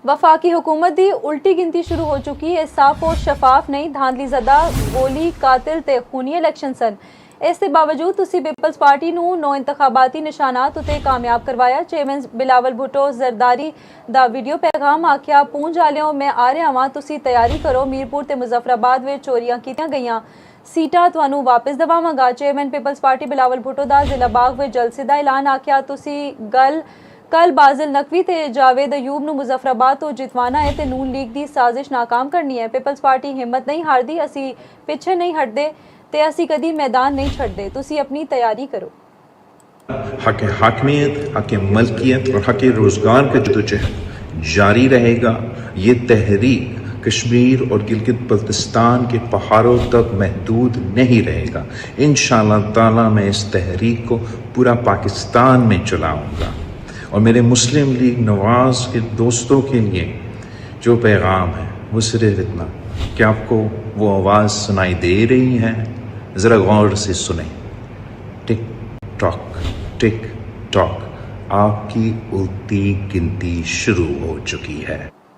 वफाकी हुकूमत दी उल्टी गिनती शुरू हो चुकी है। साफ और शफाफ नहीं, धांधली ज़दा गोली कातिल ते खूनी इलेक्शन सन। इस दे बावजूद तुसी पीपल्स पार्टी नू नौ इंतखाबाती निशानात उते कामयाब करवाया। चेयरमैन बिलावल भुट्टो जरदारी दा वीडियो पैगाम आख्या पूंछ आलियों मैं आ रहा वां, तुसी तैयारी करो। मीरपुर ते मुजफ्फराबाद में चोरियां कीतियां गईयां, सीटा तुहानू वापस दवावांगा। Chairman Peoples Party Bilawal Bhutto दा जिला बाग में जलसे दा ऐलान आख्या तुसी कल बाजिल नकवी ते जावेद अयूब नू मुजफ्फराबाद तो जितवाना है ते नून लीग दी साजिश नाकाम करनी है। पीपल्स पार्टी हिम्मत नहीं हारदी, असी पिछे नहीं हटदे ते असी कदी मैदान नहीं छड्डदे। तुसी अपनी तैयारी करो। हक हाकमियत, हक मलकियत और हक रोज़गार का जदोजहद जारी रहेगा। ये तहरीक कश्मीर और गिलगित बल्तिस्तान के पहाड़ों तक महदूद नहीं रहेगा। इंशाअल्लाह ताला मैं इस तहरीक को पूरा पाकिस्तान में चलाऊँगा। और मेरे मुस्लिम लीग नवाज़ के दोस्तों के लिए जो पैगाम है वो सिर्फ इतना कि आपको वो आवाज़ सुनाई दे रही है, ज़रा गौर से सुने। टिक टॉक आपकी उल्टी गिनती शुरू हो चुकी है।